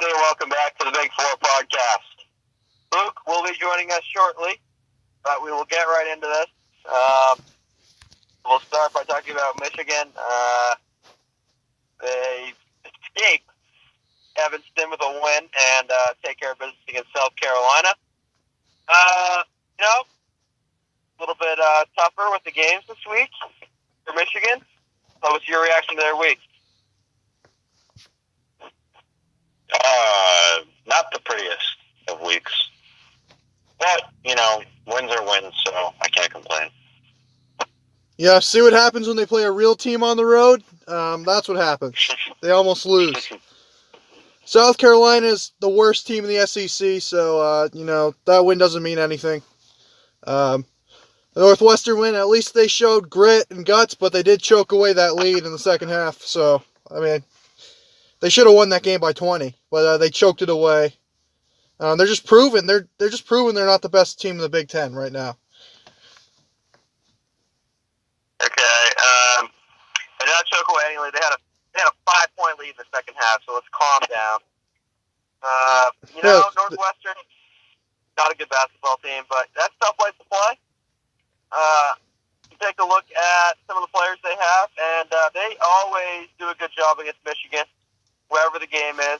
everybody, and welcome back to the Big Four podcast. Luke will be joining us shortly, but we will get right into this. We'll start by talking about Michigan. They escape Evanston with a win and take care of business against South Carolina. A little bit tougher with the games this week for Michigan. What was your reaction to their week? Not the prettiest of weeks. But, wins are wins, so I can't complain. Yeah, see what happens when they play a real team on the road? That's what happens. They almost lose. South Carolina is the worst team in the SEC, so, that win doesn't mean anything. The Northwestern win, at least they showed grit and guts, but they did choke away that lead in the second half. So, they should have won that game by 20, but they choked it away. They're just proving they're not the best team in the Big Ten right now. Okay, they did not choke away anyway. They had a 5-point lead in the second half, so let's calm down. Northwestern, not a good basketball team, but that's a tough place to play. You take a look at some of the players they have, and they always do a good job against Michigan, wherever the game is.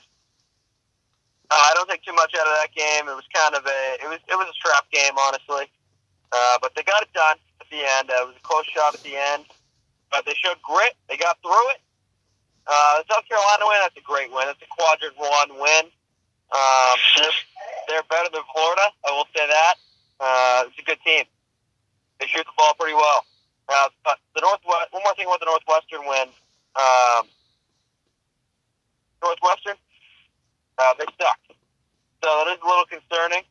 I don't think too much out of that game. It was kind of it was a trap game, honestly. But they got it done at the end. It was a close shot at the end, but they showed grit. They got through it. The South Carolina win, that's a great win. It's a quadrant 1 win. They're better than Florida, I will say that. It's a good team. They shoot the ball pretty well. But one more thing about the Northwestern win. Northwestern, they suck. So it is a little concerning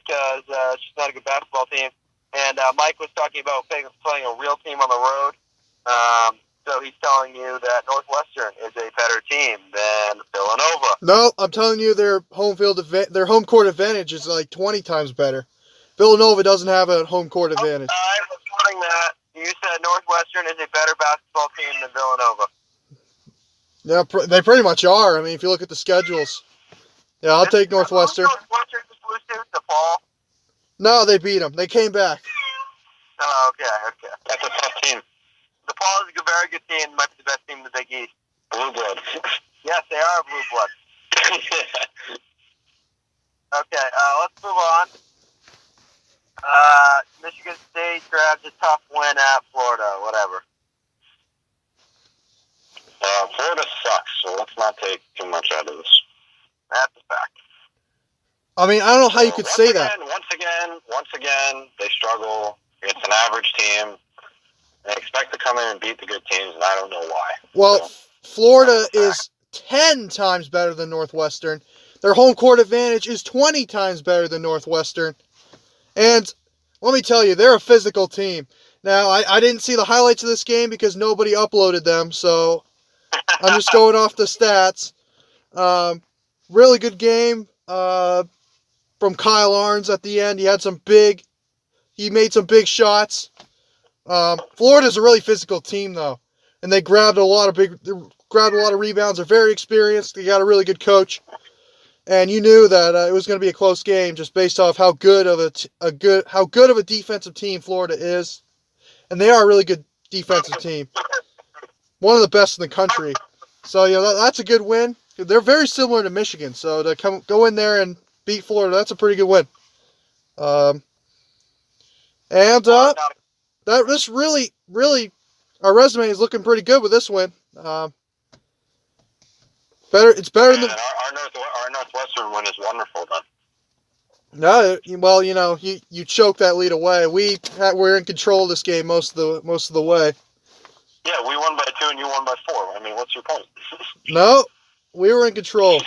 because it's just not a good basketball team. And Mike was talking about playing a real team on the road. So he's telling you that Northwestern is a better team than Villanova. No, I'm telling you their their home court advantage is like 20 times better. Villanova doesn't have a home court advantage. I was quoting that. You said Northwestern is a better basketball team than Villanova. Yeah, they pretty much are. If you look at the schedules. Yeah, I'll take Northwestern. Northwestern just lose to DePaul? No, they beat them. They came back. Oh, okay. That's a tough team. DePaul is a very good team. Might be the best team in the Big East. Blue blood. Yes, they are blue blood. Okay, let's move on. Michigan State grabs a tough win at Florida. Whatever. Florida sucks, so let's not take too much out of this. That's a fact. I don't know how you could say that. Once again, they struggle. It's an average team. They expect to come in and beat the good teams, and I don't know why. Well, Florida is 10 times better than Northwestern. Their home court advantage is 20 times better than Northwestern. And let me tell you, they're a physical team. Now, I didn't see the highlights of this game because nobody uploaded them, so I'm just going off the stats. Really good game from Kyle Arns at the end. He made some big shots. Florida's a really physical team, though, and they grabbed a lot of rebounds. They're very experienced. They got a really good coach, and you knew that it was going to be a close game just based off how good of a defensive team Florida is, and they are a really good defensive team, one of the best in the country. So that's a good win. They're very similar to Michigan, so to go in there and beat Florida, that's a pretty good win. This really, our resume is looking pretty good with this win. It's better than our Northwestern win is wonderful. Then. No, well, you choked that lead away. We're in control of this game most of the way. Yeah, we won by 2 and you won by 4. What's your point? No, we were in control.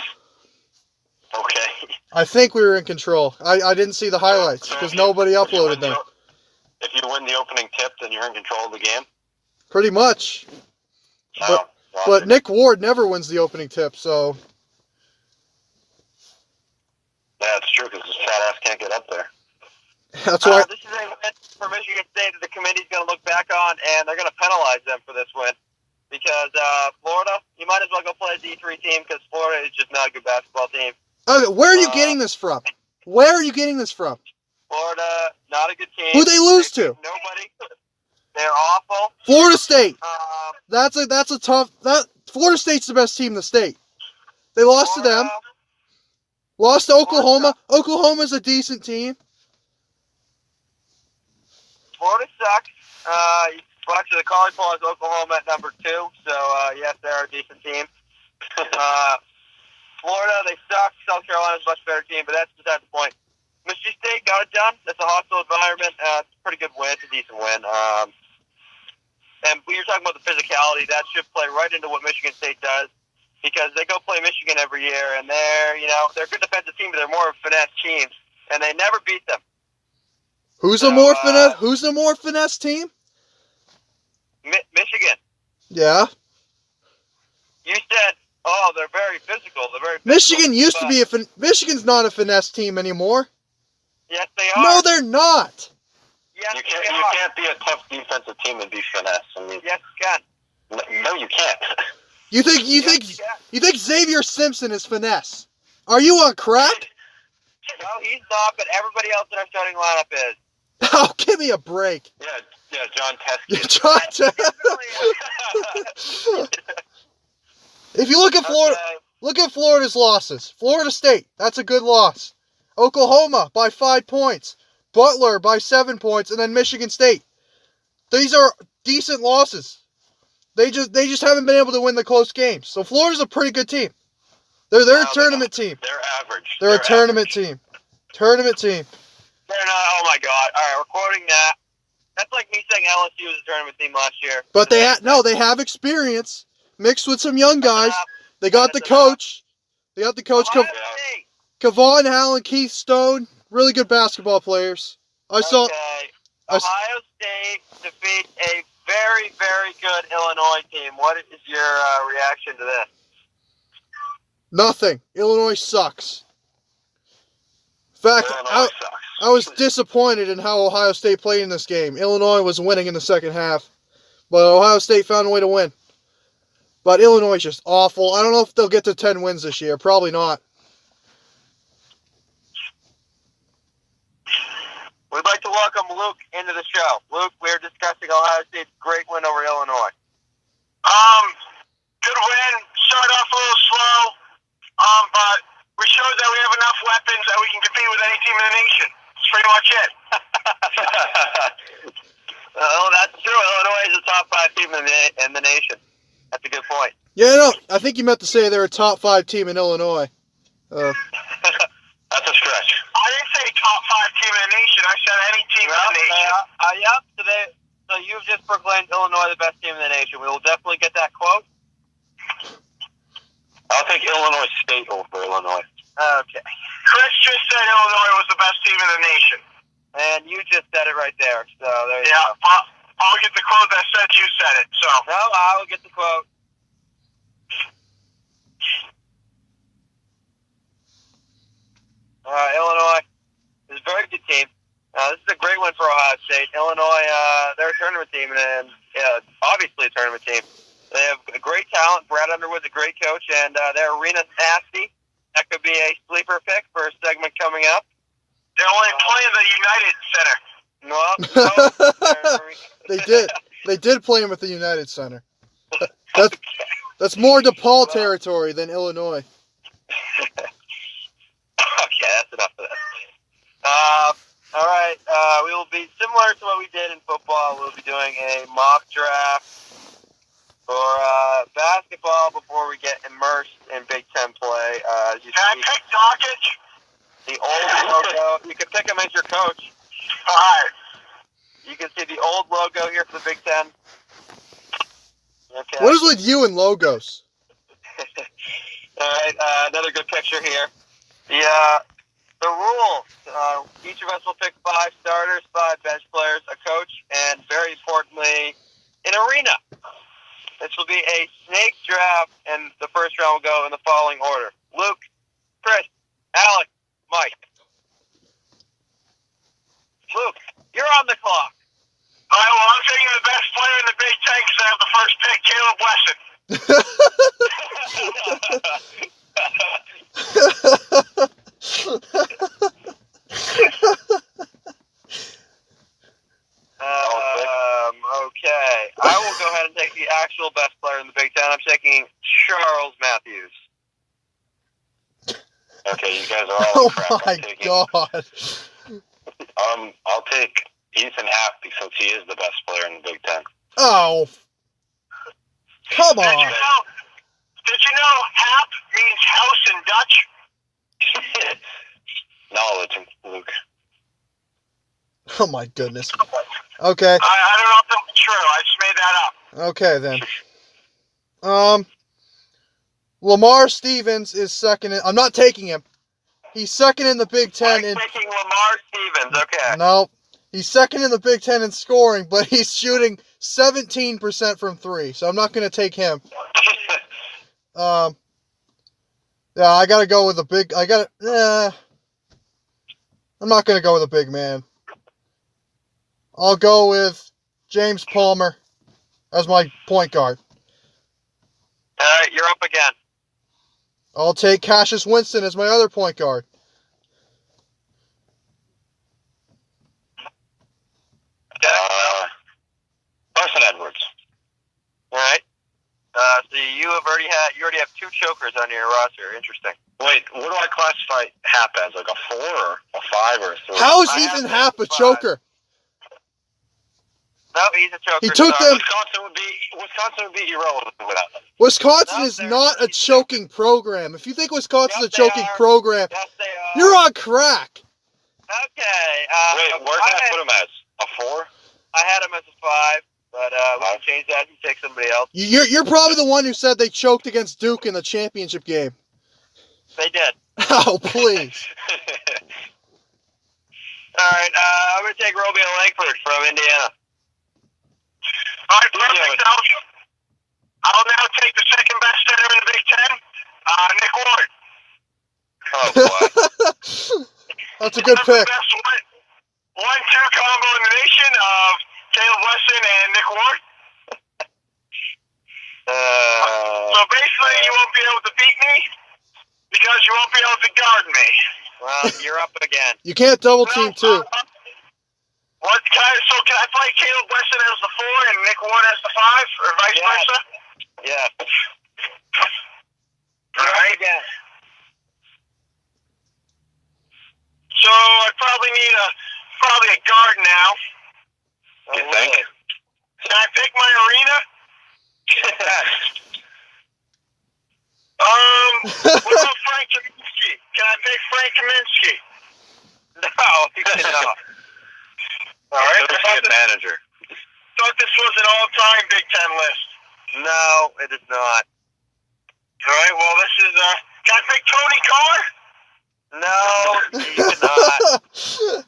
Okay. I think we were in control. I didn't see the highlights because nobody uploaded them. If you win the opening tip, then you're in control of the game? Pretty much. But Nick Ward never wins the opening tip, so... Yeah, it's true, because his fat ass can't get up there. That's why... This is a win for Michigan State that the committee's going to look back on, and they're going to penalize them for this win. because Florida, you might as well go play a D3 team because Florida is just not a good basketball team. Okay, where are you getting this from? Where are you getting this from? Florida, not a good team. Who they lose to? Nobody. They're awful. Florida State. That's a tough. Florida State's the best team in the state. They lost to them. Lost to Oklahoma. Oklahoma's a decent team. Florida sucks. Well, actually, the college poll has Oklahoma at number 2, so yes, they're a decent team. Florida, they suck. South Carolina's a much better team, but that's beside the point. Michigan State got it done. It's a hostile environment. It's a pretty good win. It's a decent win. And when you're talking about the physicality, that should play right into what Michigan State does, because they go play Michigan every year, and they're a good defensive team, but they're more of a finesse team, and they never beat them. Who's a more finesse team? Michigan. Yeah. You said, oh, they're very physical. They're very physical. Michigan used to be Michigan's not a finesse team anymore. Yes, they are. No, they're not. Yes, You can't be a tough defensive team and be finesse. I mean, yes, you can. No, you can't. You think Xavier Simpson is finesse? Are you on crack? No, he's not, but everybody else in our starting lineup is. Oh, give me a break. Yeah, John Teskey. If you look at Florida, look at Florida's losses. Florida State, that's a good loss. Oklahoma by 5 points. Butler by 7 points, and then Michigan State. These are decent losses. They just haven't been able to win the close games. So Florida's a pretty good team. They're a tournament team. They're average. They're a tournament team. Tournament team. They're not. Oh my God! All right, we're quoting that. That's like me saying LSU was a tournament team last year. But they have experience mixed with some young guys. They got the coach. They got the coach. Kavon Allen, Keith Stone, really good basketball players. Ohio State defeats a very, very good Illinois team. What is your reaction to this? Nothing. Illinois sucks. In fact, I was disappointed in how Ohio State played in this game. Illinois was winning in the second half, but Ohio State found a way to win. But Illinois is just awful. I don't know if they'll get to 10 wins this year. Probably not. We'd like to welcome Luke into the show. Luke, we're discussing Ohio State's great win over Illinois. Good win. Started off a little slow, but we showed that we have enough weapons that we can compete with any team in the nation. That's pretty much it. Well, that's true. Illinois is a top 5 team in the nation. That's a good point. Yeah, no, I think you meant to say they're a top 5 team in Illinois. That's a stretch. I didn't say top 5 team in the nation. I said any team in the nation. Yep. So you've just proclaimed Illinois the best team in the nation. We will definitely get that quote. I'll take Illinois State over Illinois. Okay. Chris just said Illinois was the best team in the nation. And you just said it right there. So there you go. I'll get the quote that said you said it. So. No, I will get the quote. Illinois is a very good team. This is a great one for Ohio State. Illinois, they're a tournament team, and obviously a tournament team. They have a great talent. Brad Underwood's a great coach, and their arena's nasty. That could be a sleeper pick for a segment coming up. They're only playing the United Center. No. They did play him at the United Center. That's more DePaul territory than Illinois. Okay, that's enough of that. All right. We will be similar to what we did in football. We'll be doing a mock draft for basketball before we get immersed in Big Ten play. Can I pick Dockage? The old logo. You can pick him as your coach. All right. You can see the old logo here for the Big Ten. Okay. What is with you and logos? All right. Another good picture here. The rules. Each of us will pick 5 starters, 5 bench players, a coach, and very importantly, an arena. This will be a snake draft, and the first round will go in the following order: Luke, Chris, Alex, Mike. Luke, you're on the clock. All right, well, I'm taking the best player in the Big Ten because I have the first pick, Caleb Wesson. Okay. I will go ahead and take the actual best player in the Big Ten. I'm taking Charles Matthews. Okay, you guys are all Oh crap. my god. I'll take Ethan Happ because he is the best player in the Big Ten. Oh. Come on. Did you know Hap means house in Dutch? Knowledge, Luke. Oh my goodness. Okay. I don't know if that's true. I just made that up. Okay then. Lamar Stevens is second. I'm not taking him. He's second in the Big Ten. I'm taking Lamar Stevens. Okay. No, he's second in the Big Ten in scoring, but he's shooting 17% from three. So I'm not going to take him. Yeah, I gotta go with a big. I'm not gonna go with a big man. I'll go with James Palmer as my point guard. All right, you're up again. I'll take Cassius Winston as my other point guard. Carson Edwards. All right. So you already have two chokers on your roster. Interesting. Wait, what do I classify Hap as? Like a 4 or a 5 or a 3? How is I Ethan have Happ a 5. choker? No, he's a choker. He took them. Wisconsin would be irrelevant without them. Wisconsin No, is they're- not a choking program. If you think Wisconsin's Yes, a choking they are. program, Yes, they are. you're on crack. Okay. Wait, where can I put him as? A 4? I had him as a 5, but we can change that and take somebody else. You're probably the one who said they choked against Duke in the championship game. They did. Oh, please. All right. I'm going to take Romeo Langford from Indiana. All right, perfect. I'll now take the second best center in the Big Ten, Nick Ward. Oh, boy. That's a good pick. The best one-two combo in the nation of Caleb Wesson and Nick Ward. So basically, you won't be able to beat me because you won't be able to guard me. Well, you're up again. You can't double team too. Can I play Caleb Wesson as the 4 and Nick Ward as the 5, or vice versa? Yeah. All right. Again. So I probably need a guard now. You think? Can I pick my arena? What about Frank Kaminsky? Can I pick Frank Kaminsky? No, you cannot. All right. Associate manager. Thought this was an all-time Big Ten list. No, it is not. All right. Well, this is. Can I pick Tony Carr? No, you cannot.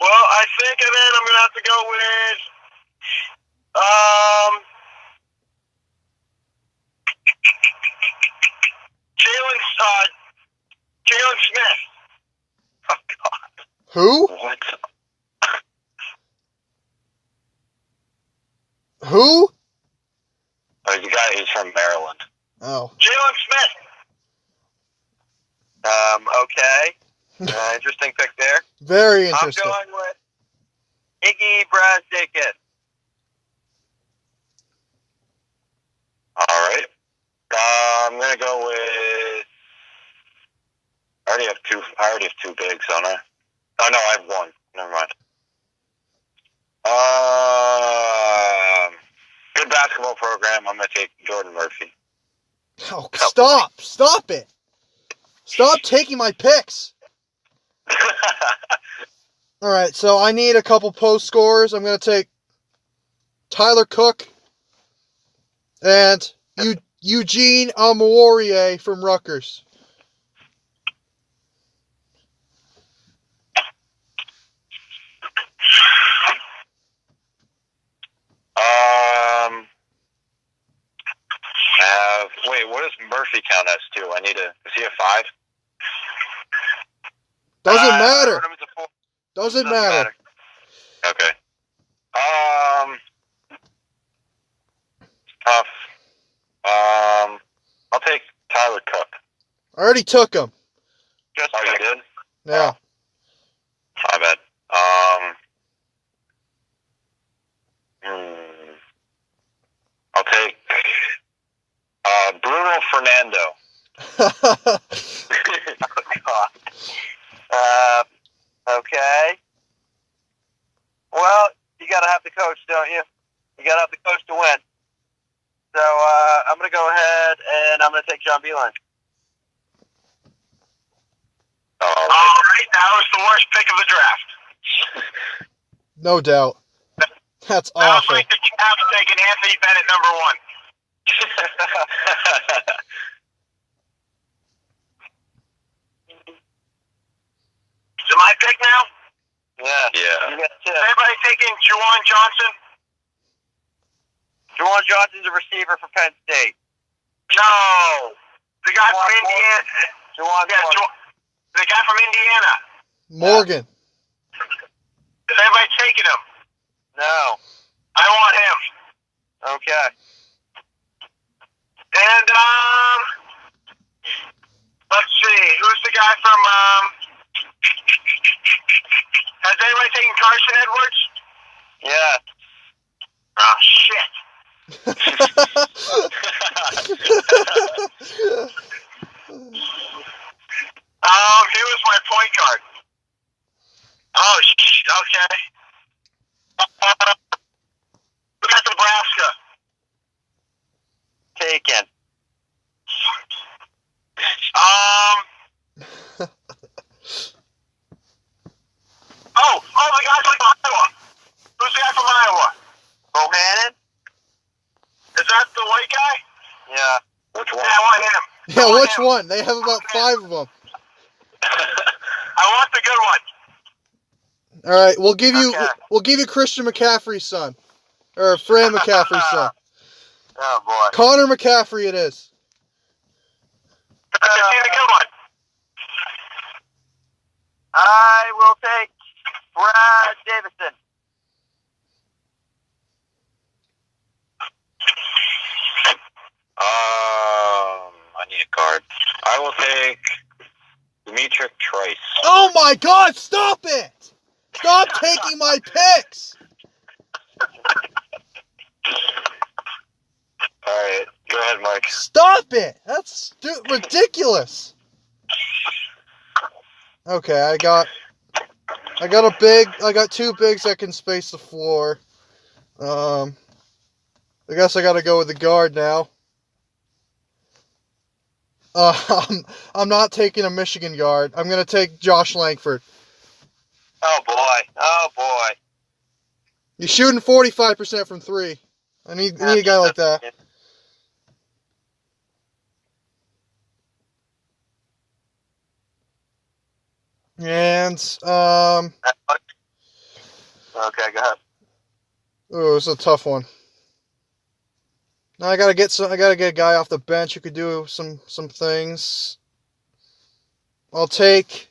Well, I think then I'm gonna have to go with Jalen Smith. Oh God. Who? What? Who? Oh, the guy, he's from Maryland. Oh. Jalen Smith. Okay. Interesting pick there. Very interesting. I'm going with Iggy Brazdeikis. All right. I'm gonna go with. I already have two bigs, don't I? Oh no, I have one. Never mind. Good basketball program. I'm gonna take Jordan Murphy. Oh, stop it. Stop taking my picks. All right, so I need a couple post scorers. I'm going to take Tyler Cook and Eugene Amourier from Rutgers. Wait, what does Murphy count as too? Is he a 5? Doesn't matter. I wrote him as a 4. Doesn't matter. Okay. Tough. I'll take Tyler Cook. I already took him. Just Oh, you did? Yeah. My bad. I'll take Bruno Fernando. Okay. Well, you got to have the coach, don't you? You got to have the coach to win. So I'm going to go ahead and I'm going to take John Beeline. All right, that was the worst pick of the draft. No doubt. That's That was awful. like the Cavs taking Anthony Bennett number 1. Is it my pick now? Yeah. You got two. Everybody taking Juwan Johnson? Juwan Johnson's a receiver for Penn State. No. The guy from Indiana. The guy from Indiana. Morgan. Is everybody taking him? No. I want him. Okay. And, let's see. Who's the guy from, has anybody taken Carson Edwards? Yeah. Oh, shit. He was my point guard. Oh, okay. We got Nebraska. Taken. The guy from Iowa. Who's the guy from Iowa? Bohannon? Is that the white guy? Yeah. Which one? Yeah, I want him. Yeah, which one? They have about 5 of them. I want the good one. All right, we'll give you Okay. Christian McCaffrey's son, or Fran McCaffrey's son. Oh, boy. Connor McCaffrey it is. The good one. I will take Brad Davison. I need a card. I will take Demetric Trice. Oh my God! Stop it! Stop taking my picks. All right, go ahead, Mike. Stop it! That's ridiculous. Okay, I got two bigs that can space the floor. I guess I gotta go with the guard now. I'm not taking a Michigan guard. I'm gonna take Josh Langford. Oh, boy. Oh, boy. He's shooting 45% from 3. I need a guy like that. And Okay, go ahead. oh, it's a tough one. Now I gotta get a guy off the bench who could do some things. I'll take,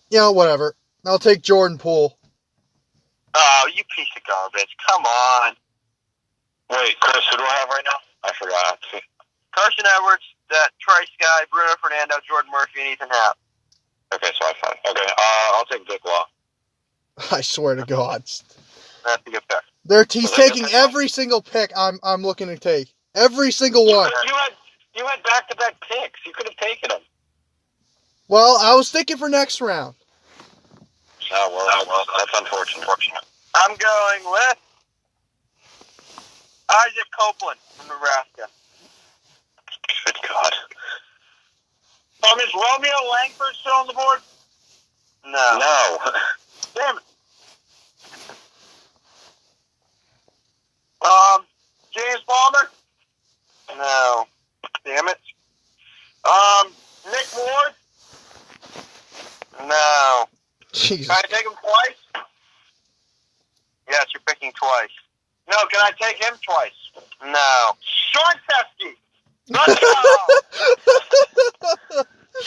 whatever. I'll take Jordan Poole. Oh, you piece of garbage. Come on. Wait, Chris, who do I have right now? I forgot. Carson Edwards, that Trice guy, Bruno Fernando, Jordan Murphy, and Ethan Happ. Okay, so I have 5. Okay, I'll take Dick Law. I swear to God. That's a good pick. He's taking every single pick I'm looking to take. Every single one. You had back-to-back picks. You could have taken them. Well, I was thinking for next round. Oh, well, that's unfortunate. I'm going with Isaac Copeland from Nebraska. Good God. Is Romeo Langford still on the board? No. Damn it. James Palmer? No. Damn it. Nick Ward? No. Jesus. Can I take him twice? Yes, you're picking twice. No, can I take him twice? No. Sean Teskey. Let's go.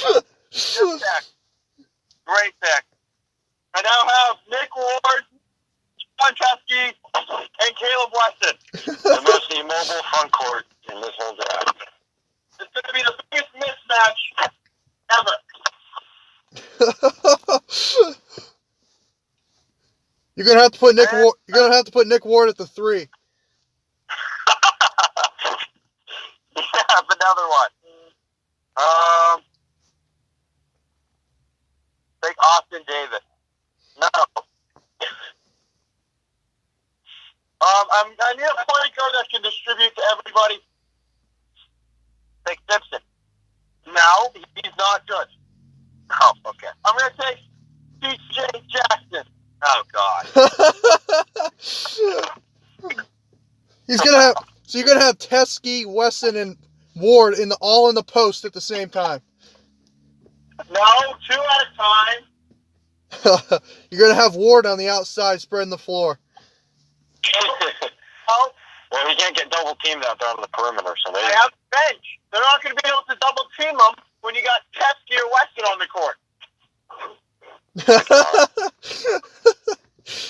Good pick. Great pick. I now have Nick Ward, John Chesky, and Caleb Weston. The most immobile front court in this whole draft. It's going to be the biggest mismatch ever. You're gonna have to put Nick Ward. You're gonna have to put Nick Ward at the 3. Yeah, another one. Take Austin Davis. No. I need a point guard that can distribute to everybody. Take Simpson. No, he's not good. Oh, okay. I'm going to take DJ Jackson. Oh, God. He's gonna have. So you're gonna have Teskey, Wesson, and Ward all in the post at the same time. No, 2 at a time. You're gonna have Ward on the outside spreading the floor. Oh, Well, he can't get double teamed out there on the perimeter, so they have a bench. They're not going to be able to double team them when you got Teskey or Weston on the court. Chris,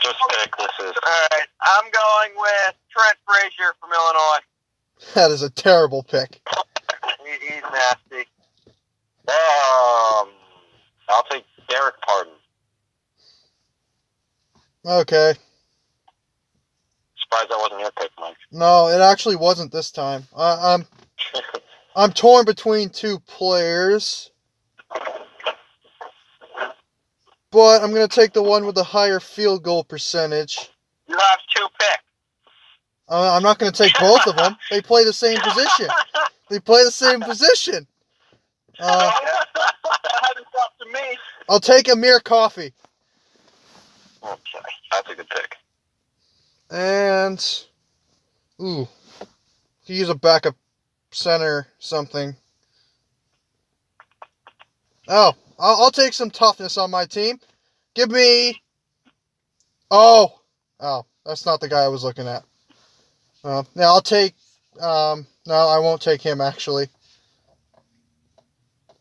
just pick. This is. All right, I'm going with Trent Frazier from Illinois. That is a terrible pick. He's nasty. I'll take Derek Pardon. Okay. Surprised that wasn't your pick, Mike. No, it actually wasn't this time. I'm torn between 2 players, but I'm gonna take the one with the higher field goal percentage. You have 2 picks. I'm not gonna take both of them. They play the same position. They play the same position. That hasn't got to me. I'll take Amir Coffey. Okay, that's a good pick. And, could use a backup center something. Oh, I'll take some toughness on my team. Give me. Oh, that's not the guy I was looking at. Now I'll take. No, I won't take him actually.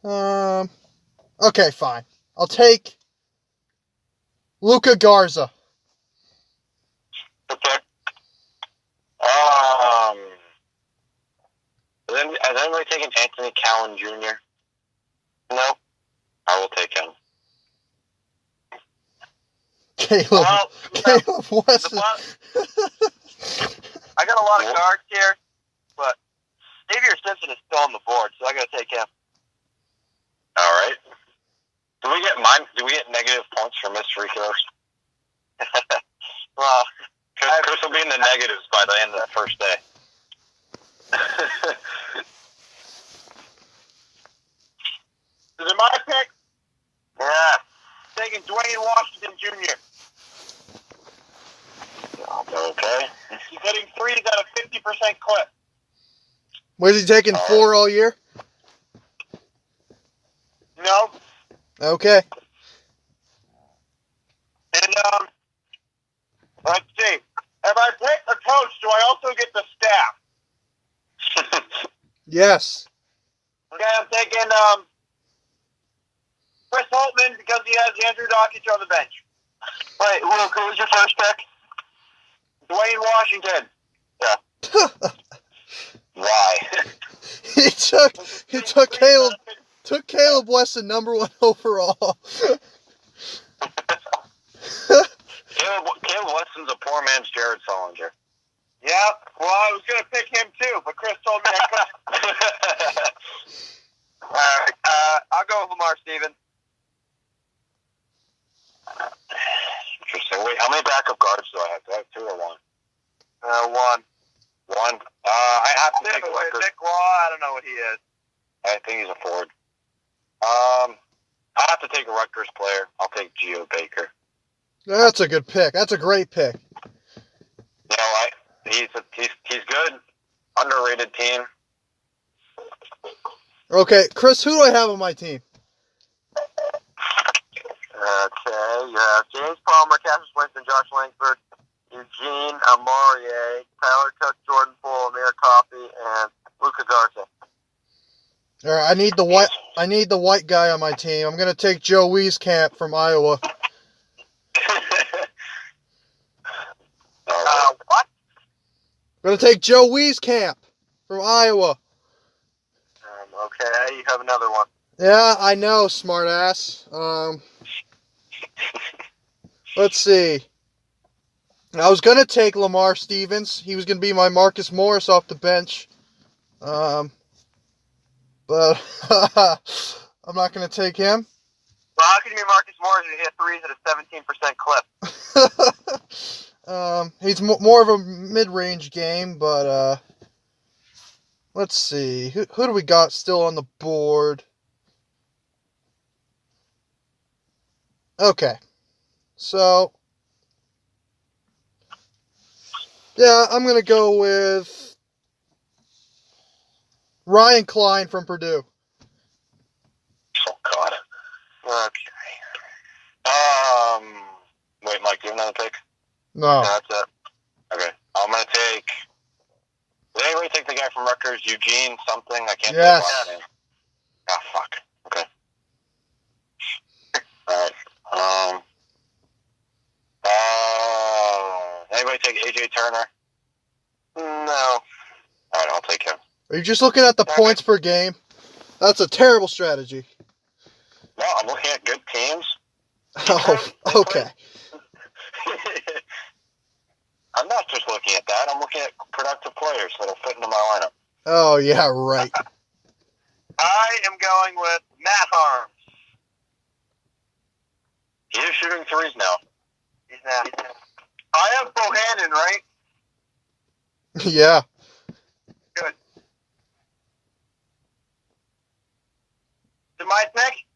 Okay, fine. I'll take Luka Garza. Okay. Has anybody taken Anthony Cowan Jr.? No. I will take him. Caleb Weston. I got a lot of guards here, but Xavier Simpson is still on the board, so I got to take him. All right. Do we get negative points for missed free throws? Well, Chris will be in the negatives by the end of the first day. Is it my pick? Yeah. Taking Dwayne Washington Jr. Okay. He's hitting threes at a 50% clip. Was he taking 4 all year? No. Okay. And, let's see. If I pick a coach, do I also get the staff? Yes. Okay, I'm taking, Chris Holtman because he has Andrew Dockich on the bench. Wait, Luke, who was your first pick? Dwayne Washington. Yeah. Why? he took Caleb Weston #1 overall. Caleb Weston's a poor man's Jared Solinger. Yeah, well, I was going to pick him too, but Chris told me I couldn't. All right, I'll go with Lamar Stevens. Interesting. Wait, how many backup guards do I have? Do I have 2 or 1? One. One. I have to take Rutgers. Nick Law, I don't know what he is. I think he's a forward. I have to take a Rutgers player. I'll take Geo Baker. That's a good pick. That's a great pick. You know, he's good. Underrated team. Okay, Chris, who do I have on my team? Okay, you have James Palmer, Cassius Winston, Josh Langford, Eugene Amarier, Tyler Cook, Jordan Poole, Amir Coffey, and Luka Garza. All right, I need the white guy on my team. I'm gonna take Joe Wieskamp from Iowa. going to take Joe Wieskamp from Iowa. Okay, you have another one. Yeah, I know, smartass. Let's see. I was going to take Lamar Stevens. He was going to be my Marcus Morris off the bench. But I'm not going to take him. Well, how can you be Marcus Morris if he hit threes at a 17% clip? He's more of a mid-range game, but let's see. Who do we got still on the board? Okay. So, yeah, I'm going to go with Ryan Klein from Purdue. Oh, God. Okay. Wait, Mike, do you have another pick? No. That's it. Okay. I'm going to take... Did anybody take the guy from Rutgers, Eugene something? I can't Yes. say his name. Ah, fuck. Okay. Alright. Anybody take AJ Turner? No. Alright, I'll take him. Are you just looking at the points per game? That's a terrible strategy. No, I'm looking at good teams. Oh, okay. I'm not just looking at that. I'm looking at productive players that'll fit into my lineup. Oh, yeah, right. I am going with Matt Harms. He is shooting threes now. He's now. I have Bohannon, right? Yeah. Good. Is it my pick?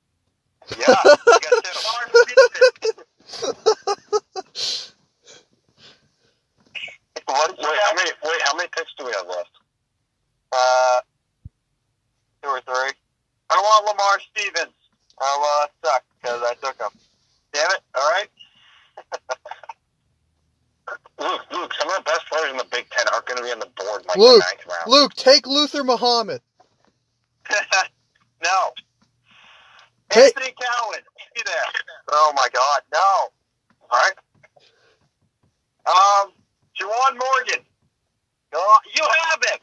Yeah, you got two. How many picks do we have left? 2 or 3. I don't want Lamar Stevens. Oh, well, that sucks because I took him. Damn it. All right. Luke, some of the best players in the Big Ten aren't going to be on the board in like Luke, the 9th round. Luke, take Luther Muhammad. No. Hey. Anthony Cowan. See there. Oh, my God. No. All right. Juwan Morgan. You have him.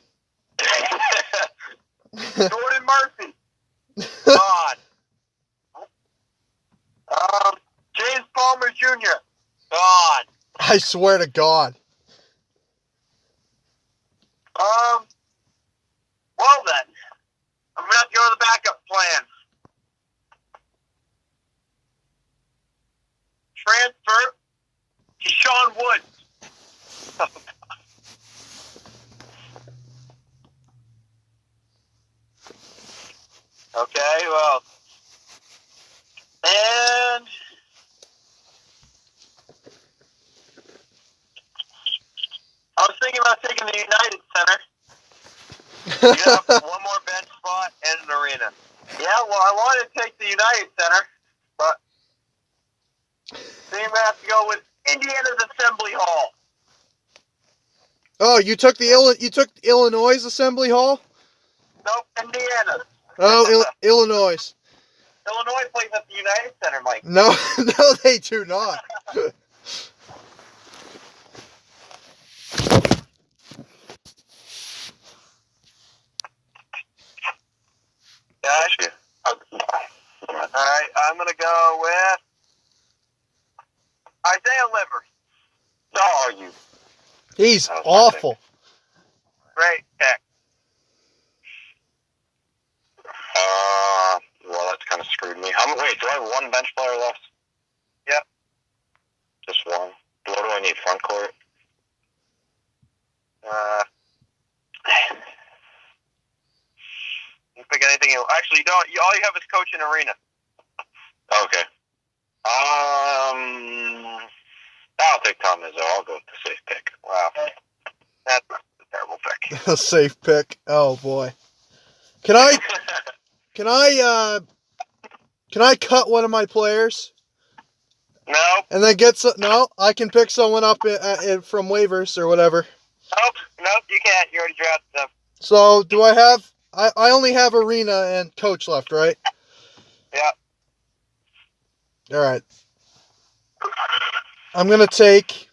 Jordan Murphy. God. James Palmer Jr. God. I swear to God. Well then, I'm gonna have to go to the backup plan. Transfer to Sean Woods. Okay, well, and I was thinking about taking the United Center. You have one more bench spot and an arena. Yeah, well, I wanted to take the United Center, but I think I'm going to have to go with Indiana's Assembly Hall. Oh, you took Illinois Assembly Hall? Nope, Indiana. Oh, Illinois. Illinois plays at the United Center, Mike. No, no, they do not. Gosh. Alright, I'm going to go with Isaiah Livers. Oh, you. He's awful. Great pick. Well, that's kind of screwed me. Wait, do I have one bench player left? Yep. Just one. What do I need? Front court? You pick anything you... Actually, you don't. All you have is coach and arena. Okay. I'll take Tom Izzo. I'll go with the safe pick. Wow. That's a terrible pick. A safe pick. Oh boy. Can I cut one of my players? No. And then no, I can pick someone up from waivers or whatever. Nope, you can't. You already drafted them. So, do I have... I only have arena and coach left, right? Yeah. All right. I'm going to take...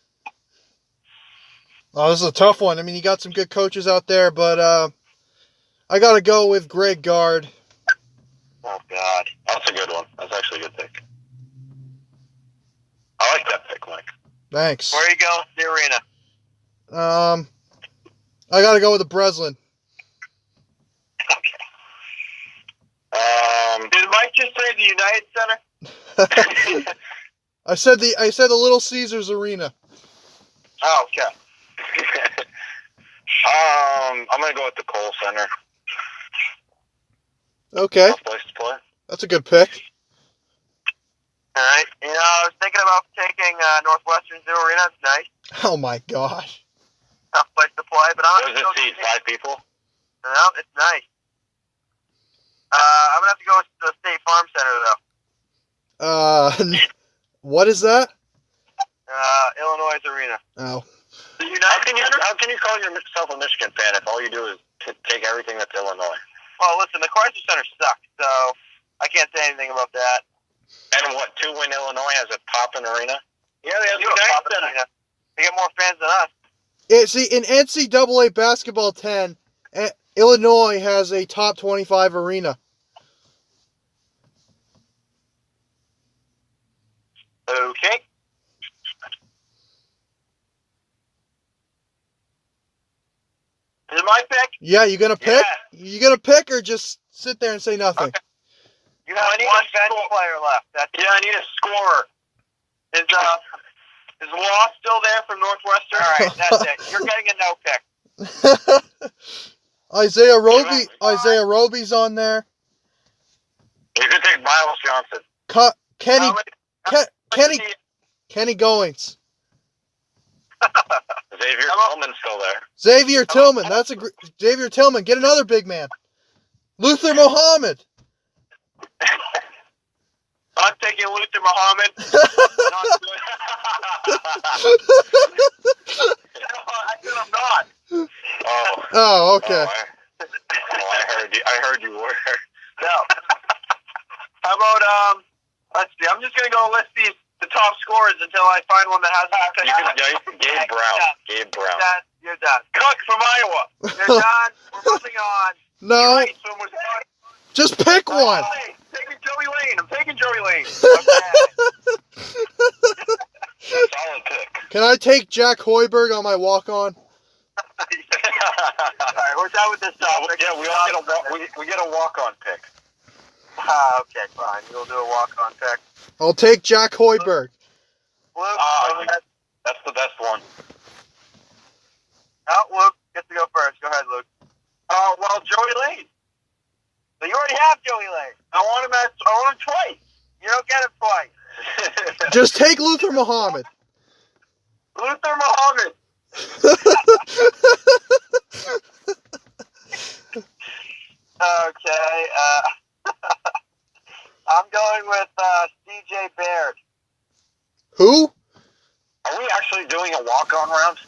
Oh, this is a tough one. I mean, you got some good coaches out there, but I got to go with Greg Gard. Oh, God. That's a good one. That's actually a good pick. I like that pick, Mike. Thanks. Where are you going? The arena. I got to go with the Breslin. Did Mike just say the United Center? I said the Little Caesars Arena. Oh, okay. I'm gonna go with the Kohl Center. Okay, Tough place to play. that's a good pick. All right. You know, I was thinking about taking Northwestern's new arena. It's nice. Oh my gosh. Tough place to play, but I'm What does it seat? 5 people? No, it's nice. I'm gonna have to go with the State Farm Center though. What is that? Illinois Arena. Oh, The United Center? How can you call yourself a Michigan fan if all you do is take everything that's Illinois? Well, listen, the Chrysler Center sucks, so I can't say anything about that. And what, 2-win Illinois has a poppin' arena? Yeah, they have a United Center. They get more fans than us. yeah. See, in NCAA basketball 10, Illinois has a top 25 arena. Okay. Is it my pick? Yeah, you gonna pick? You gonna pick or just sit there and say nothing? Okay. You have one bench player left. I need a scorer. Is Law still there from Northwestern? All right, that's it. You're getting a no pick. Isaiah Roby's on there. You could take Miles Johnson. Kenny Goings. Xavier Tillman's still there. Xavier Tillman. Xavier Tillman. Get another big man. Luther Muhammad. I'm taking Luther Muhammad. I said I'm not. Oh, okay. I heard you were. No. How about let's see. I'm just gonna go list the top scorers until I find one that has Gabe Brown. Gabe Brown. You're done. Cook from Iowa. You're done. We're moving on. No. Right, so Just pick one. Taking Joey Lane. I'm taking Joey Lane. Okay. Solid pick. Can I take Jack Hoiberg on my walk-on? Alright, we're done with this topic. Yeah, we get a walk-on pick. Okay, fine. We'll do a walk-on pick. I'll take Jack Hoiberg. Luke, that's the best one. Oh, Luke gets to go first. Go ahead, Luke. Oh, well, Joey Lane. So you already have Joey Lane. I want him twice. You don't get him twice. Just take Luther Muhammad. Luther Muhammad. Okay. I'm going with CJ Baird. Who? Are we actually doing a walk-on round?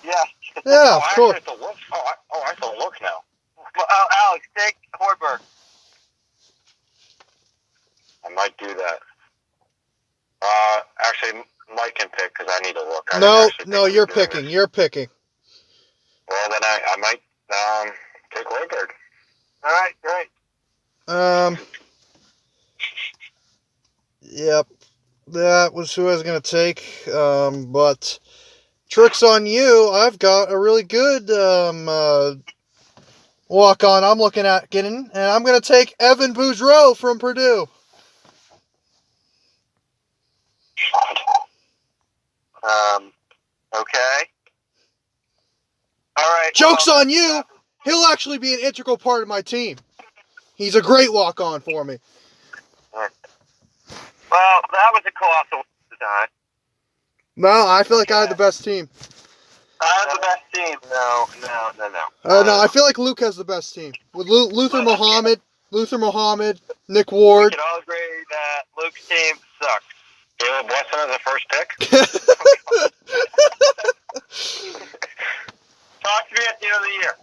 Yeah. Yeah, of course. I have to look. I have to look now. Well, Alex, take Hoiberg. I might do that. Actually, Mike can pick because I need to look. No, you're picking. You're picking. Well, then I might take Hoiberg. All right, great. Yep. That was who I was going to take. But trick's on you. I've got a really good walk-on I'm looking at getting, and I'm going to take Evan Boudreau from Purdue. Okay. All right. Joke's on you. He'll actually be an integral part of my team. He's a great walk-on for me. Well, that was a colossal design. No, I feel like I had the best team. I have the best team. No. No, I feel like Luke has the best team. With Luther Muhammad, Nick Ward. We can all agree that Luke's team sucks. Caleb Wesson as the first pick. Talk to me at the end of the year.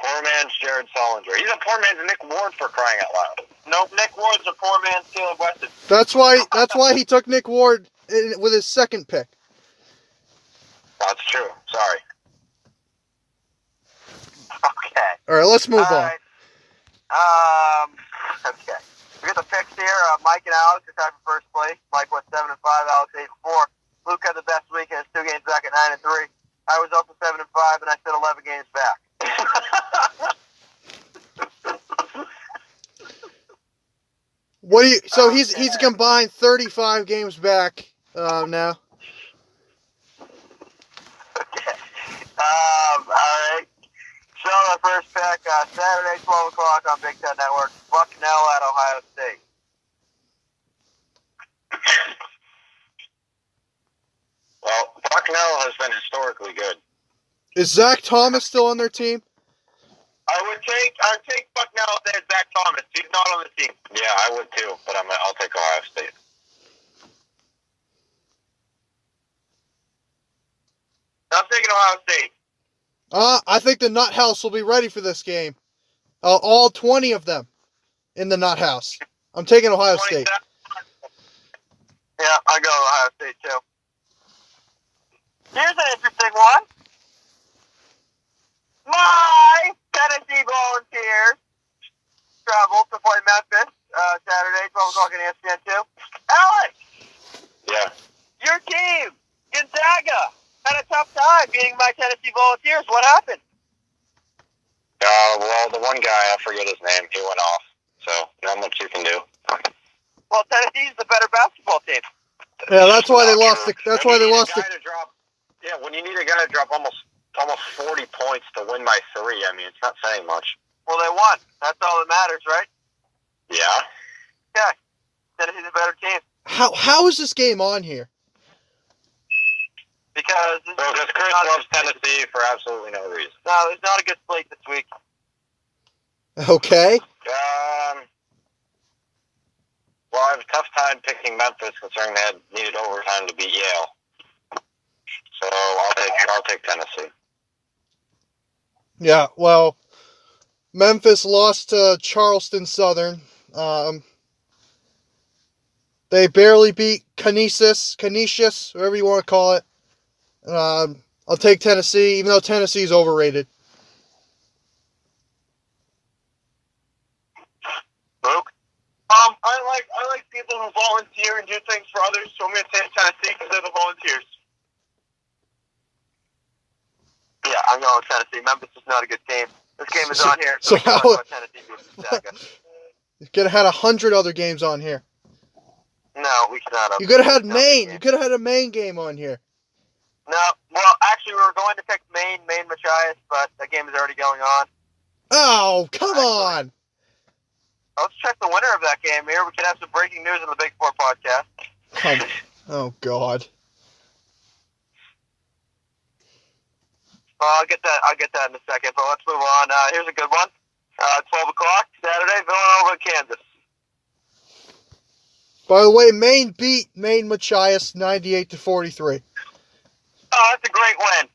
Poor man's Jared Solinger. He's a poor man's Nick Ward, for crying out loud. Nope, Nick Ward's a poor man's Caleb Weston. That's why he took Nick Ward with his second pick. That's true. Sorry. Okay. All right, let's move on. Right. Okay. We got the picks here. Mike and Alex are tied for first place. Mike went 7-5. Alex 8-4. Luke had the best week and is 2 games back at 9-3. I was also 7-5, and I said 11 games back. What do you? So he's combined 35 games back now. Okay. All right. So the first pick, Saturday, 12 o'clock on Big Ten Network. Bucknell at Ohio State. Well, Bucknell has been historically good. Is Zach Thomas still on their team? I'd take Bucknell if there's Zach Thomas. He's not on the team. Yeah, I would too, but I'll take Ohio State. I'm taking Ohio State. I think the Nut House will be ready for this game. All 20 of them in the Nut House. I'm taking Ohio State. Yeah, I go Ohio State too. Here's an interesting one. My Tennessee Volunteers travel to play Memphis Saturday, 12 o'clock on ESPN2. Alex! Yeah. Your team, Gonzaga, had a tough time beating my Tennessee Volunteers. What happened? Well, the one guy, I forget his name, he went off. So, not much you can do. Well, Tennessee's the better basketball team. Yeah, that's why they lost. That's why they lost. Yeah, when you need a guy to drop almost 40 points to win by 3, I mean, it's not saying much. Well, they won. That's all that matters, right? Yeah. Yeah. Tennessee's a better team. How is this game on here? Because Chris loves Tennessee for absolutely no reason. No, there's not a good slate this week. Okay. Well, I have a tough time picking Memphis considering they had needed overtime to beat Yale. So I'll take Tennessee. Yeah, well, Memphis lost to Charleston Southern. They barely beat Canisius, whatever you want to call it. I'll take Tennessee, even though Tennessee's overrated. Luke? I like people who volunteer and do things for others, so I'm going to take Tennessee because they're the volunteers. Yeah, I'm going with Tennessee. Memphis is not a good team. This game is on here, so we can talk about Tennessee versus Gonzaga. You could have had 100 other games on here. No, we cannot have. You could have had Maine. You could have had a Maine game on here. No, well, actually, we were going to pick Maine Machias, but the game is already going on. Oh, come on. Let's check the winner of that game here. We can have some breaking news on the Big Four podcast. Oh, God. I'll get that in a second, but let's move on. Here's a good one. 12 o'clock, Saturday, Villanova, Kansas. By the way, Maine beat Maine Machias 98-43. Oh, that's a great win.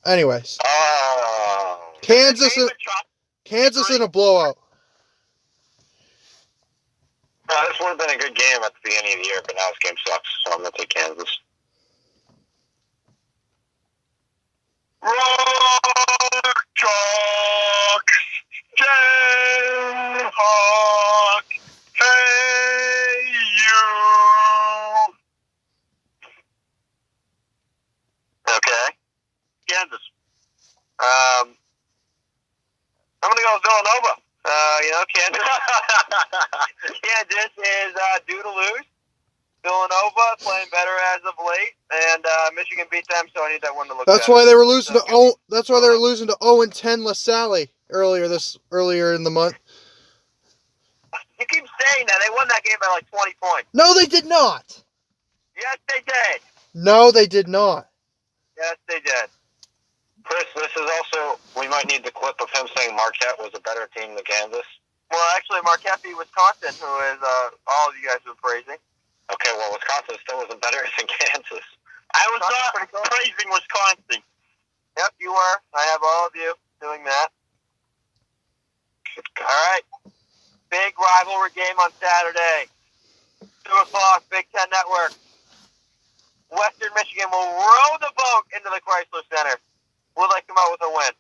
Anyways. Kansas in a blowout. This would have been a good game at the beginning of the year, but now this game sucks, so I'm going to take Kansas. Rock, chalk, Jayhawk, hey you. Okay. Kansas. I'm going to go with Villanova. Kansas. Kansas is due to lose. Villanova playing better as of late, and Michigan beat them, so I need that one to look. That's better. why they were losing to. That's why they were losing to 0-10 LaSalle earlier in the month. You keep saying that they won that game by like 20 points. No, they did not. Yes, they did. No, they did not. Yes, they did. Chris, this is also, we might need the clip of him saying Marquette was a better team than Kansas. Well, actually, Marquette beat Wisconsin, who is all of you guys have been praising. Okay, well, Wisconsin still isn't better than Kansas. I was not praising Wisconsin. Yep, you were. I have all of you doing that. All right. Big rivalry game on Saturday. 2 o'clock, Big Ten Network. Western Michigan will row the boat into the Chrysler Center. Will they come out with a win?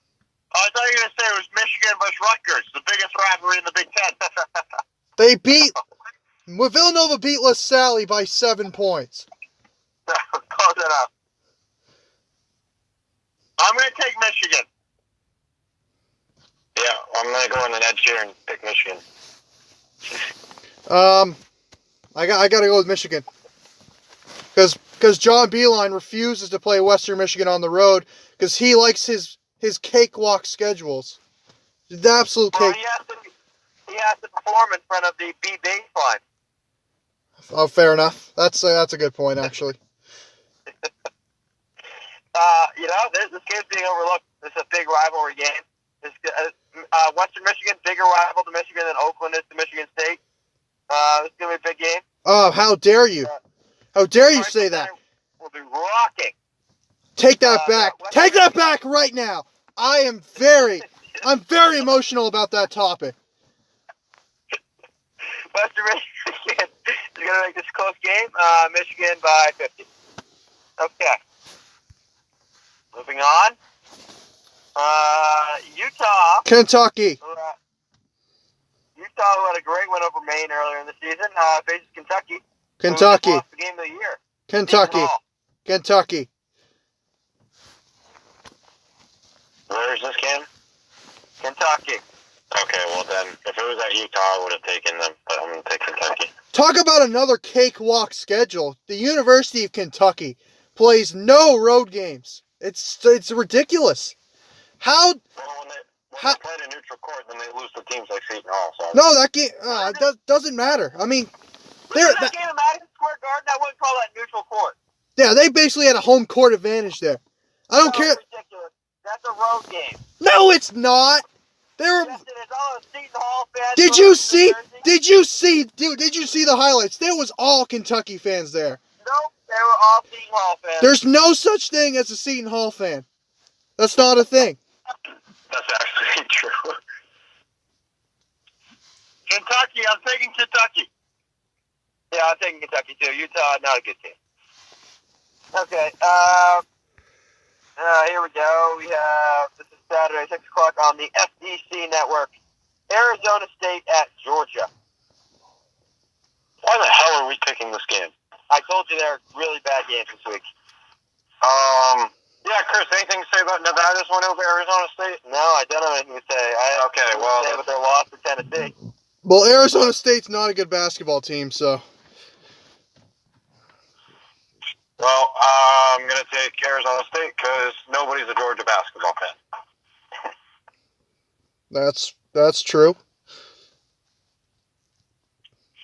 I thought you were going to say it was Michigan versus Rutgers, the biggest rivalry in the Big Ten. They beat. Villanova beat LaSalle by 7 points. Close enough. I'm going to take Michigan. Yeah, I'm going to go on an edge here and pick Michigan. I got to go with Michigan. Because John Beilein refuses to play Western Michigan on the road because he likes his cakewalk schedules. The absolute Well, cake. he has to perform in front of the B baseline. Oh, fair enough. That's a good point, actually. This game's being overlooked. This is a big rivalry game. Western Michigan, bigger rival to Michigan than Oakland is to Michigan State. This is going to be a big game. Oh, how dare you? How dare you say that? We'll be rocking. Take that back. Take that back right now. I'm very emotional about that topic. Western Michigan is going to make this a close game. Michigan by 50. Okay. Moving on. Utah. Kentucky. Utah, who had a great win over Maine earlier in the season, faces Kentucky. Kentucky. Who just lost the game of the year. Kentucky. Kentucky. Where is this game? Kentucky. Okay, well then, if it was at Utah, I would have taken them, but I'm going to take Kentucky. Talk about another cakewalk schedule. The University of Kentucky plays no road games. It's ridiculous. How? Well, when they play a neutral court, then they lose to teams like Seton Hall. So. No, that game doesn't matter. I mean, that game at Madison Square Garden, I wouldn't call that neutral court. Yeah, they basically had a home court advantage there. I don't care. Ridiculous. That's a road game. No, it's not. They were. Yes, it is. All the Seton Hall fans. Did you see? Did you see the highlights? There was all Kentucky fans there. Nope, they were all Seton Hall fans. There's no such thing as a Seton Hall fan. That's not a thing. That's actually true. Kentucky, I'm taking Kentucky. Yeah, I'm taking Kentucky too. Utah, not a good team. Okay, here we go. We have, this is Saturday, 6 o'clock on the SEC network. Arizona State at Georgia. Why the hell are we picking this game? I told you they're really bad games this week. Yeah, Chris, anything to say about Nevada's win over Arizona State? No, I don't have anything to say. Say with their loss to Tennessee. Well, Arizona State's not a good basketball team, so. Well, I'm going to take Arizona State because nobody's a Georgia basketball fan. That's true.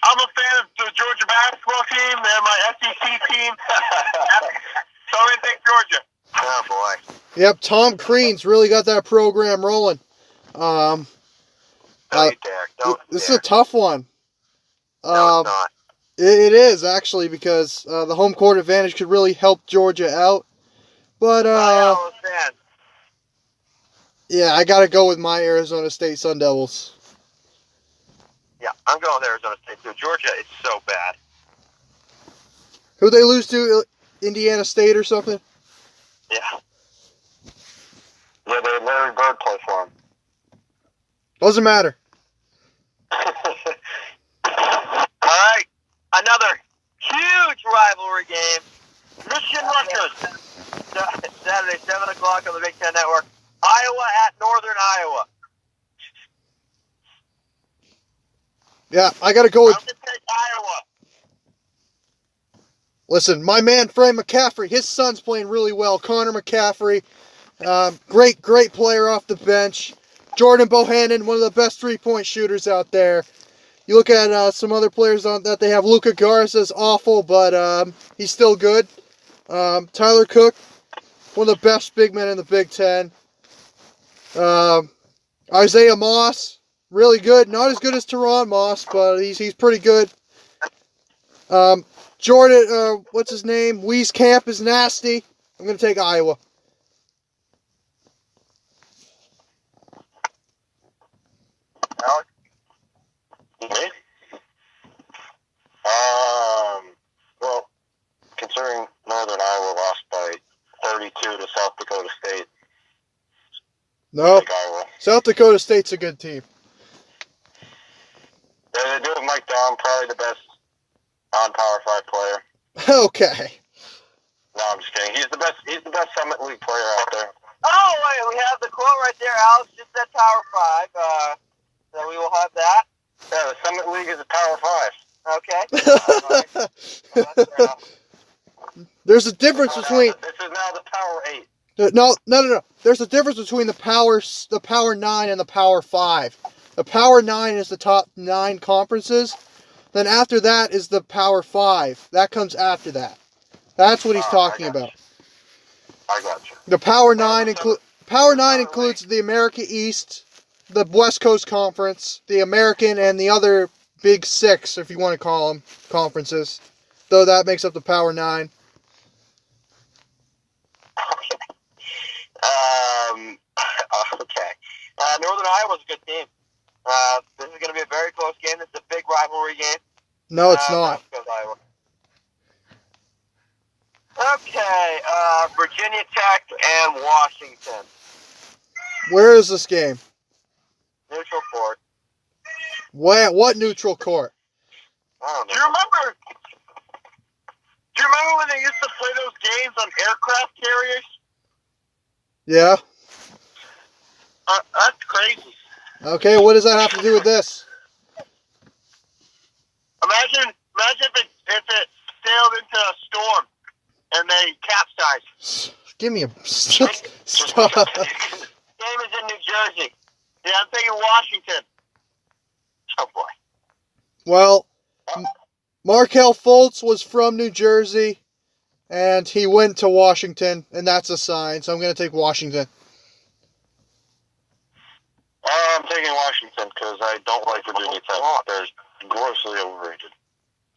I'm a fan of the Georgia basketball team. They're my SEC team. So I'm going to take Georgia. Oh, boy. Yep, Tom Crean's really got that program rolling. Don't you dare. This is a tough one. No, it's not. It is, actually, because the home court advantage could really help Georgia out. But, yeah, I got to go with my Arizona State Sun Devils. Yeah, I'm going with Arizona State, too. Georgia is so bad. Who'd they lose to? Indiana State or something? Yeah. Yeah, they had Larry Bird play for him. Doesn't matter. All right. Another huge rivalry game. Michigan Rutgers. Saturday, 7 o'clock on the Big Ten Network. Iowa at Northern Iowa. Yeah, I got to go with... I'm going to take Iowa. Listen, my man Frank McCaffrey, his son's playing really well. Connor McCaffrey, great player off the bench. Jordan Bohannon, one of the best three-point shooters out there. You look at some other players on that they have. Luka Garza's awful, but he's still good. Tyler Cook, one of the best big men in the Big Ten. Isaiah Moss, really good. Not as good as Teron Moss, but he's pretty good. Jordan, what's his name? Weeze Camp is nasty. I'm going to take Iowa. Alex? Me? Well, considering Northern No. Like Iowa. South Dakota State's a good team. Yeah, they do have Mike Dahm, probably the best non-Power 5 player. Okay. No, I'm just kidding. He's the best Summit League player out there. Oh, wait, we have the quote right there. Alex just said Power 5. So we will have that. Yeah, the Summit League is a Power 5. Okay. Right. Well, that's fair enough. There's a difference between... This is now the Power 8. No. There's a difference between the Power 9 and the Power 5. The Power 9 is the top 9 conferences. Then after that is the Power 5. That comes after that. That's what he's talking about. I got you. The Power 9 includes the America East, the West Coast Conference, the American, and the other Big 6, if you want to call them, conferences. Though that makes up the Power 9. Okay. Northern Iowa's a good team. This is going to be a very close game. It's a big rivalry game. No, it's not. Iowa. Okay, Virginia Tech and Washington. Where is this game? Neutral court. What neutral court? I don't know. Do you remember when they used to play those games on aircraft carriers? Yeah. That's crazy. Okay, what does that have to do with this? Imagine if it sailed into a storm and they capsized. Give me a... Stop. Game is in New Jersey. Yeah, I'm thinking Washington. Oh, boy. Well, Markel Fultz was from New Jersey, and he went to Washington, and that's a sign, so I'm going to take Washington. I'm taking Washington because I don't like Virginia Tech. They're grossly overrated.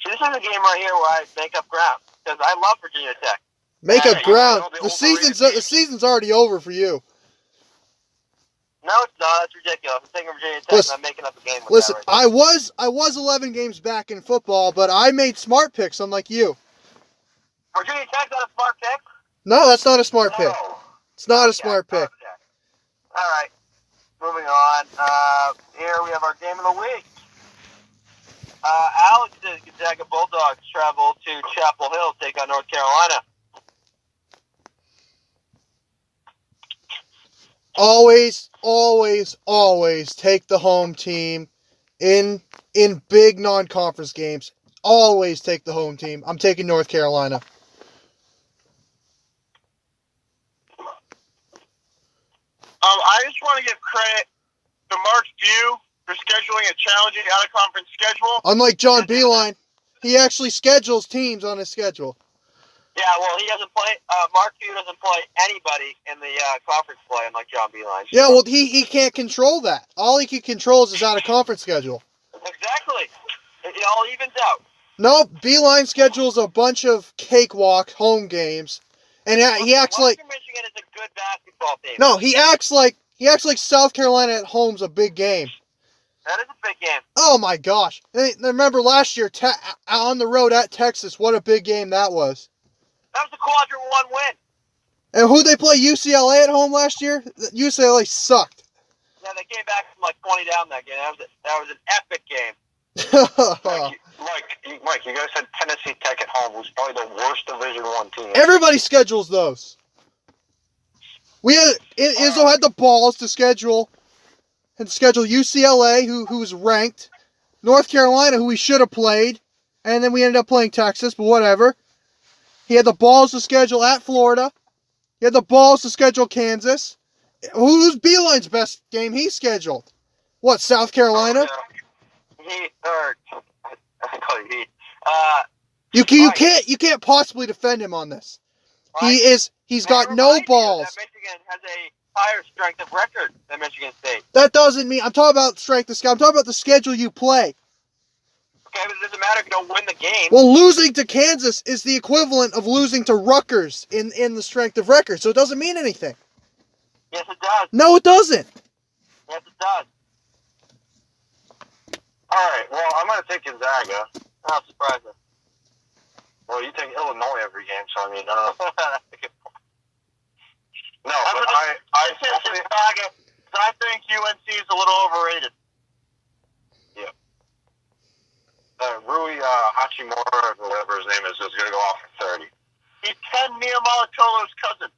See, this is a game right here where I make up ground, because I love Virginia Tech. Make up you ground. know The season's already over for you. No, it's not. That's ridiculous. I'm taking Virginia Tech, Listen, and I'm making up a game with Listen, that right I was 11 games back in football, but I made smart picks, unlike you. Virginia Tech's not a smart pick? No, that's not a smart pick. No. It's not a Okay, smart pick. okay. All right. Moving on. Here we have our game of the week. Alex's Gonzaga Bulldogs travel to Chapel Hill to take on North Carolina. Always take the home team in big non-conference games. Always take the home team. I'm taking North Carolina. I just want to give credit to Mark Few for scheduling a challenging out-of-conference schedule. Unlike John Beeline, he actually schedules teams on his schedule. Yeah, well, he doesn't play. Mark Few doesn't play anybody in the conference play, unlike John Beeline. Yeah, well, he can't control that. All he can control is his out-of-conference schedule. Exactly. It all evens out. No, Beeline schedules a bunch of cakewalk home games, and he acts like... Western Michigan is a good basketball team. No, he acts like South Carolina at home's a big game. That is a big game. Oh my gosh! And remember last year on the road at Texas, what a big game that was. That was a quadrant one win. And who'd they play? UCLA at home last year? UCLA sucked. Yeah, they came back from like 20 down that game. That was an epic game. Mike, you guys had Tennessee Tech at home, who's probably the worst Division I team. Everybody schedules those. Izzo had the balls to schedule UCLA, who was ranked, North Carolina, who we should have played, and then we ended up playing Texas, but whatever. He had the balls to schedule at Florida. He had the balls to schedule Kansas. Who's Beeline's best game he scheduled? What, South Carolina? I call you Heat. You can't possibly defend him on this. He's got no balls. That Michigan has a higher strength of record than Michigan State. That doesn't mean I'm talking about strength of schedule. I'm talking about the schedule you play. Okay, but it doesn't matter if you don't win the game. Well, losing to Kansas is the equivalent of losing to Rutgers in the strength of record, so it doesn't mean anything. Yes, it does. No, it doesn't. Yes, it does. All right, well, I'm going to take Gonzaga. Oh, surprising. Well, you take Illinois every game, so I mean, no, but I Gonzaga. I think UNC is a little overrated. Rui Hachimura, or whatever his name is going to go off for 30. He's Ken Niamolatolo's cousin.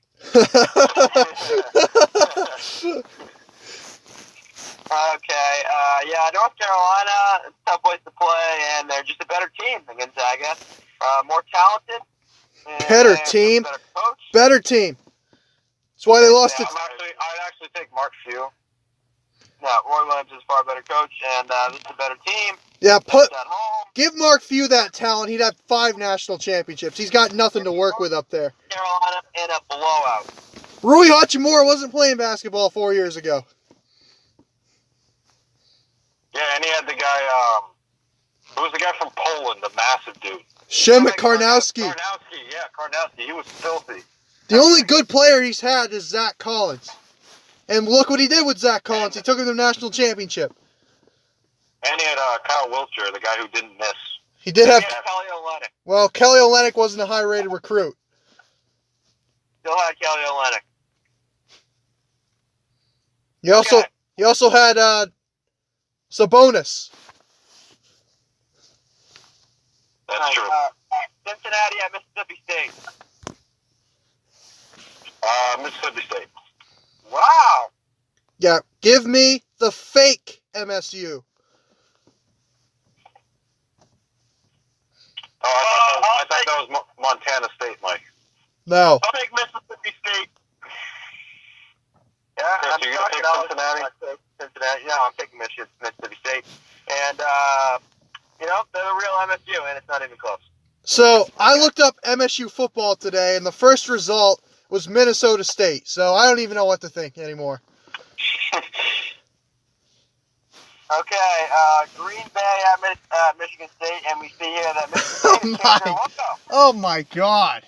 Okay, North Carolina, it's a tough place to play, and they're just a better team than Gonzaga. More talented. Better team. Better team. That's why they lost it. I'd actually take Mark Few. No, Roy Williams is a far better coach, and this is a better team. Yeah, At home. give Mark Few that talent. He'd have 5 national championships. He's got nothing to work with up there. Carolina in a blowout. Rui Hachimura wasn't playing basketball 4 years ago. Yeah, and he had the guy, who was the guy from Poland, the massive dude? Szymek Karnowski. Karnowski. He was filthy. The only good player he's had is Zach Collins. And look what he did with Zach Collins. He took him to the national championship. And he had Kyle Wiltshire, the guy who didn't miss. He did have... Kelly Olynyk. Well, Kelly Olynyk wasn't a high-rated recruit. Still had Kelly Olynyk. He also had Sabonis. That's true. Cincinnati at Mississippi State. Mississippi State. Wow. Yeah, give me the fake MSU. Oh, I thought that was Montana State, Mike. No. I'll take Mississippi State. Yeah, Chris, I'm you gonna take Cincinnati? Cincinnati. Yeah, I'm taking Mississippi State. And, they're the real MSU, and it's not even close. So, I looked up MSU football today, and the first result was Minnesota State. So, I don't even know what to think anymore. Okay, Green Bay at Michigan State, and we see here that Michigan State changed their logo. Oh, my God.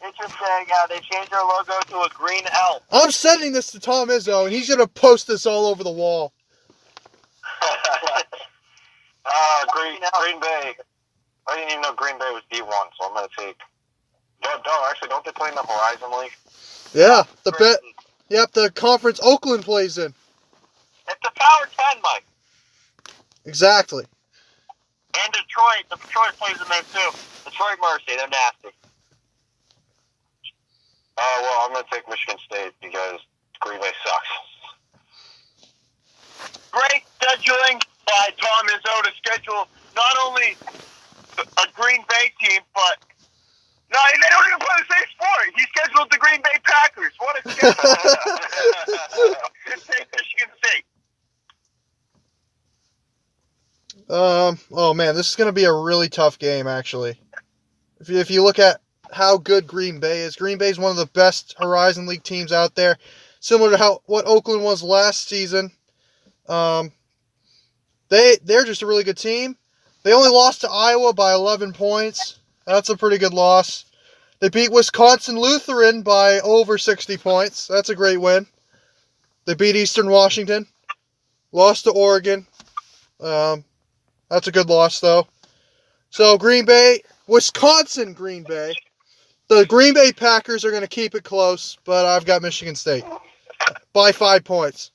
Interesting. They changed their logo to a green L. I'm sending this to Tom Izzo, and he's going to post this all over the wall. Green Bay. I didn't even know Green Bay was D1, so I'm going to take... don't they play in the Horizon League? Yeah, the conference Oakland plays in. It's the Power 10, Mike. Exactly. And Detroit. Detroit plays in there, too. Detroit Mercy. They're nasty. Well, I'm going to take Michigan State because Green Bay sucks. Great scheduling by Tom Izzo to schedule not only a Green Bay team, but no, they don't even play the same sport. He scheduled the Green Bay Packers. What a schedule! Just take Michigan State. Oh man, this is going to be a really tough game, actually. If you look at how good Green Bay is, Green Bay is one of the best Horizon League teams out there, similar to what Oakland was last season. They're just a really good team. They only lost to Iowa by 11 points. That's a pretty good loss. They beat Wisconsin Lutheran by over 60 points. That's a great win. They beat Eastern Washington. Lost to Oregon. That's a good loss, though. So, Green Bay, Wisconsin Green Bay. The Green Bay Packers are going to keep it close, but I've got Michigan State by 5 points.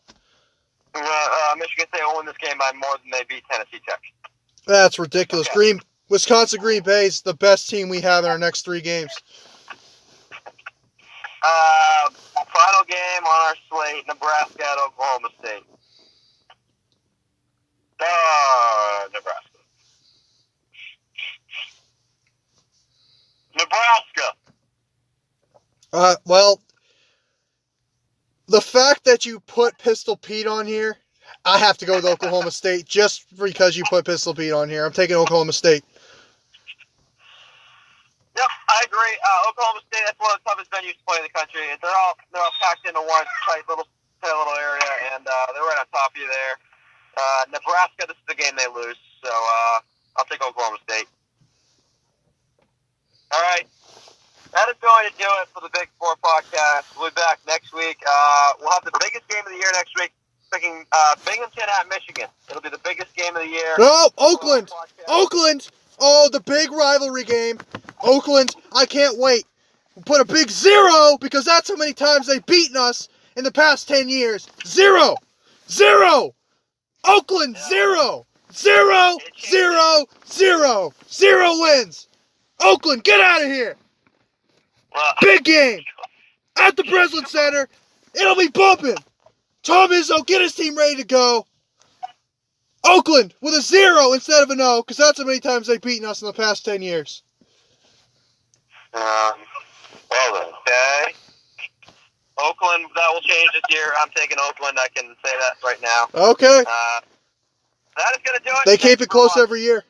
Michigan State will win this game by more than they beat Tennessee Tech. That's ridiculous. Okay. Wisconsin Green Bay is the best team we have in our next 3 games. Final game on our slate, Nebraska at Oklahoma State. Nebraska. Well, the fact that you put Pistol Pete on here, I have to go with Oklahoma State just because you put Pistol Pete on here. I'm taking Oklahoma State. Yep, I agree. Oklahoma State, that's one of the toughest venues to play in the country. They're all packed into one tight little area, and they're right on top of you there. Nebraska, this is the game they lose, so I'll take Oklahoma State. All right. That is going to do it for the Big Four podcast. We'll be back next week. We'll have the biggest game of the year next week, picking Binghamton at Michigan. It'll be the biggest game of the year. No, Oakland! Oakland! Oh, the big rivalry game. Oakland, I can't wait. We'll put a big 0 because that's how many times they've beaten us, in the past 10 years. 0. 0. Oakland, 0. 0, 0, 0. 0 wins. Oakland, get out of here. Well, Big game. At the Breslin Center. It'll be bumping. Tom Izzo, get his team ready to go. Oakland with a 0 instead of an O, because that's how many times they've beaten us in the past 10 years. Well then. okay. Oakland, that will change this year. I'm taking Oakland. I can say that right now. Okay. That is going to do it. They keep Thanks it for close watching. every year.